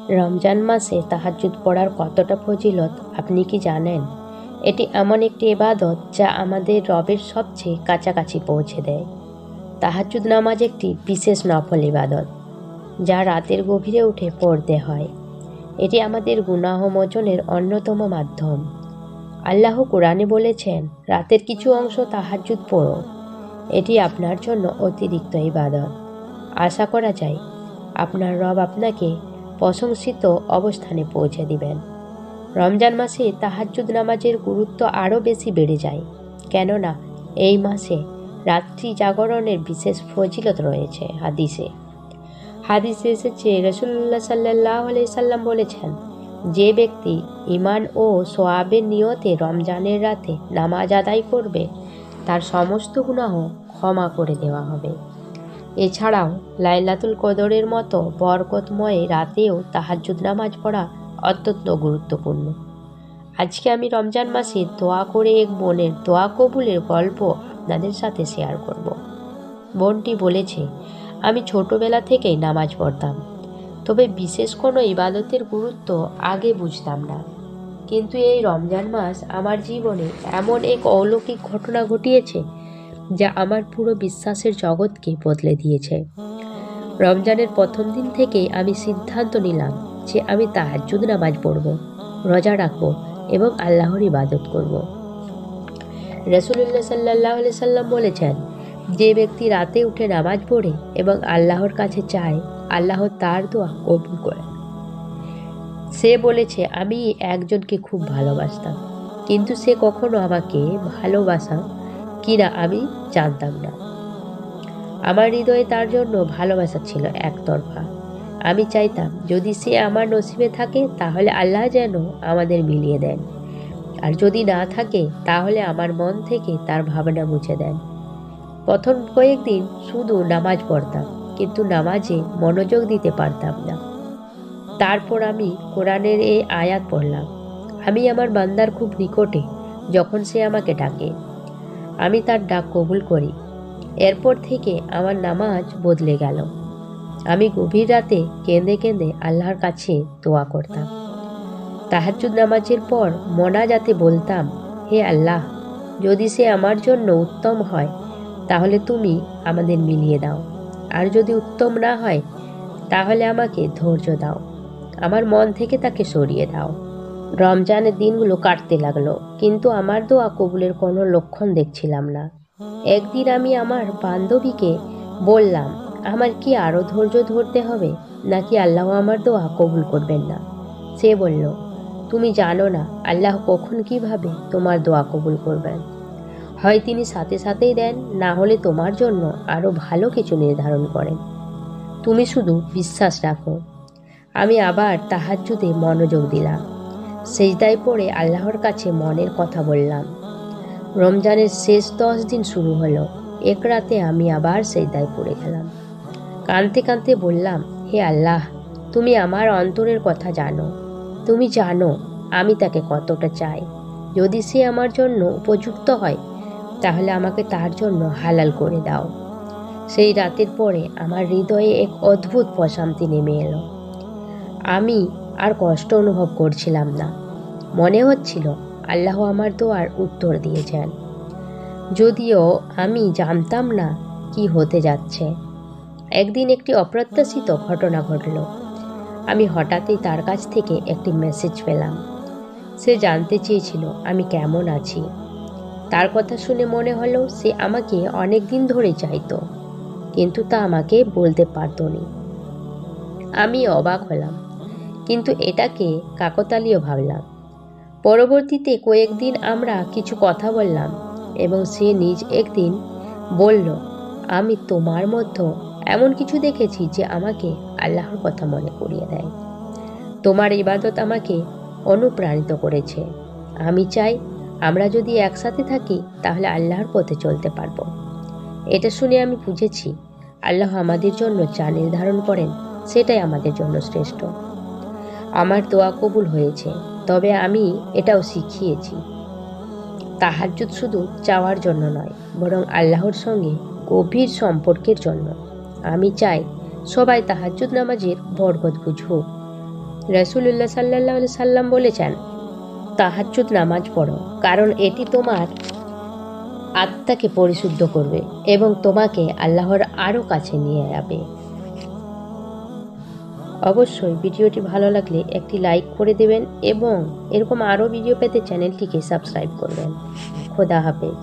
রমজান মাসে তাহাজ্জুদ পড়ার কতটা ফজিলত আপনি কি জানেন? এটি এমন একটি ইবাদত যা আমাদের রবের সবচেয়ে কাছাকাছি পৌঁছে দেয়। তাহাজ্জুদ নামাজ একটি বিশেষ নফল ইবাদত যা রাতের গভীরে উঠে পড়তে হয়। এটি আমাদের গুনাহ মোচনের অন্যতম মাধ্যম। আল্লাহ কোরআনে বলেছেন, রাতের কিছু অংশ তাহাজ্জুদ পড়ো। এটি আপনার জন্য অতিরিক্ত ইবাদত। আশা করা যায় আপনার রব আপনাকে প্রশংসিত অবস্থানে পৌঁছে দিবেন। রমজান মাসে তাহাজ্জুদ নামাজের গুরুত্ব আরও বেশি বেড়ে যায়, কেননা এই মাসে রাত্রি জাগরণের বিশেষ ফজিলত রয়েছে। হাদিসে এসেছে, রাসূলুল্লাহ সাল্লাল্লাহু আলাইহি সাল্লাম বলেছেন, যে ব্যক্তি ঈমান ও সওয়াবের নিয়তে রমজানের রাতে নামাজ আদায় করবে তার সমস্ত গুনাহ ক্ষমা করে দেওয়া হবে। এছাড়াও লাইলাতুল কদরের মতো বরকতময় রাতেও তাহাজ্জুদ নামাজ পড়া অত্যন্ত গুরুত্বপূর্ণ। আজকে আমি রমজান মাসে দোয়া করে এক বোনের দোয়া কবুলের গল্প আপনাদের সাথে শেয়ার করব। বোনটি বলেছে, আমি ছোটবেলা থেকেই নামাজ পড়তাম, তবে বিশেষ কোনো ইবাদতের গুরুত্ব আগে বুঝতাম না। কিন্তু এই রমজান মাস আমার জীবনে এমন এক অলৌকিক ঘটনা ঘটিয়েছে যা আমার পুরো বিশ্বাসের জগৎকে বদলে দিয়েছে। রমজানের প্রথম দিন থেকেই আমি সিদ্ধান্ত নিলাম যে আমি তাহাজ্জুদ নামাজ পড়ব, রোজা রাখব এবং আল্লাহর ইবাদত করব। রাসূলুল্লাহ সাল্লাল্লাহু আলাইহি সাল্লাম বলেছেন, যে ব্যক্তি রাতে উঠে নামাজ পড়ে এবং আল্লাহর কাছে চায়, আল্লাহ তার দোয়া কবুল করেন। সে বলেছে, আমি একজনকে খুব ভালোবাসতাম, কিন্তু সে কখনো আমাকে ভালোবাসা কিনা আমি জানতাম না। আমার হৃদয়ে তার জন্য ভালোবাসা ছিল একতরফা। আমি চাইতাম যদি সে আমার নসিবে থাকে তাহলে আল্লাহ যেন আমাদের মিলিয়ে দেন, আর যদি না থাকে তাহলে আমার মন থেকে তার ভাবনা মুছে দেন। প্রথম কয়েকদিন শুধু নামাজ পড়তাম, কিন্তু নামাজে মনোযোগ দিতে পারতাম না। তারপর আমি কোরআনের এই আয়াত পড়লাম, আমি আমার বান্দার খুব নিকটে, যখন সে আমাকে ডাকে আমি তার ডাক কবুল করি। এরপর থেকে আমার নামাজ বদলে গেল। আমি গভীর রাতে কেঁদে কেঁদে আল্লাহর কাছে দোয়া করতাম। তাহাজ্জুদ নামাজের পর মোনাজাতে বলতাম, হে আল্লাহ, যদি সে আমার জন্য উত্তম হয় তাহলে তুমি আমাদের মিলিয়ে দাও, আর যদি উত্তম না হয় তাহলে আমাকে ধৈর্য দাও, আমার মন থেকে তাকে সরিয়ে দাও। রমজানের দিনগুলো কাটতে লাগলো, কিন্তু আমার দোয়া কবুলের কোনো লক্ষণ দেখছিলাম না। একদিন আমি আমার বান্ধবীকে বললাম, আমার কি আরও ধৈর্য ধরতে হবে, নাকি আল্লাহ আমার দোয়া কবুল করবেন না? সে বলল, তুমি জানো না আল্লাহ কখন কিভাবে তোমার দোয়া কবুল করবেন। হয় তিনি সাথে সাথেই দেন, না হলে তোমার জন্য আরও ভালো কিছু নির্ধারণ করেন। তুমি শুধু বিশ্বাস রাখো। আমি আবার তাহাজ্জুদে মনোযোগ দিলাম। সেজদায় পড়ে আল্লাহর কাছে মনের কথা বললাম। রমজানের শেষ 10 দিন শুরু হলো। এক রাতে আমি আবার সেজদায় পড়ে গেলাম। কাঁদতে কাঁদতে বললাম, হে আল্লাহ, তুমি আমার অন্তরের কথা জানো। তুমি জানো আমি তাকে কতটা চাই। যদি সে আমার জন্য উপযুক্ত হয় তাহলে আমাকে তার জন্য হালাল করে দাও। সেই রাতের পরে আমার হৃদয়ে এক অদ্ভুত প্রশান্তি নেমে এলো। আমি আর কষ্ট অনুভব করছিলাম না। মনে হচ্ছিল আল্লাহ আমার দোয়ার উত্তর দিয়েছেন, যদিও আমি জানতাম না কি হতে যাচ্ছে। একদিন একটি অপ্রত্যাশিত ঘটনা ঘটল। আমি হঠাৎই তার কাছ থেকে একটি মেসেজ পেলাম। সে জানতে চেয়েছিল আমি কেমন আছি। তার কথা শুনে মনে হলো সে আমাকে অনেক দিন ধরে চাইতো, কিন্তু তা আমাকে বলতে পারত না। আমি অবাক হলাম, কিন্তু এটাকে কাকতালীয় ভাবলাম। পরবর্তীতে কয়েকদিন আমরা কিছু কথা বললাম এবং সে নিজ একদিন বলল, আমি তোমার মধ্যে এমন কিছু দেখেছি যে আমাকে আল্লাহর কথা মনে করিয়ে দেয়। তোমার ইবাদত আমাকে অনুপ্রাণিত করেছে। আমি চাই আমরা যদি একসাথে থাকি তাহলে আল্লাহর পথে চলতে পারবো। এটা শুনে আমি বুঝেছি আল্লাহ আমাদের জন্য যা নির্ধারণ করেন সেটাই আমাদের জন্য শ্রেষ্ঠ। আমার দোয়া কবুল হয়েছে, তবে আমি এটাও শিখিয়েছি তাহাজ্জুদ শুধু চাওয়ার জন্য নয়, বরং আল্লাহর সঙ্গে গভীর সম্পর্কের জন্য। আমি চাই সবাই তাহাজ্জুদ নামাজের বরকত বুঝুক। রাসূলুল্লাহ সাল্লাল্লাহু আলাইহি সাল্লাম বলেছেন, তাহাজ্জুদ নামাজ পড়ো, কারণ এটি তোমার আত্মাকে পরিশুদ্ধ করবে এবং তোমাকে আল্লাহর আরও কাছে নিয়ে যাবে। অবশ্যই ভিডিওটি ভালো লাগলে একটি লাইক করে দেবেন এবং এরকম আরও ভিডিও পেতে চ্যানেলটিকে সাবস্ক্রাইব করবেন। খোদা হাফেজ।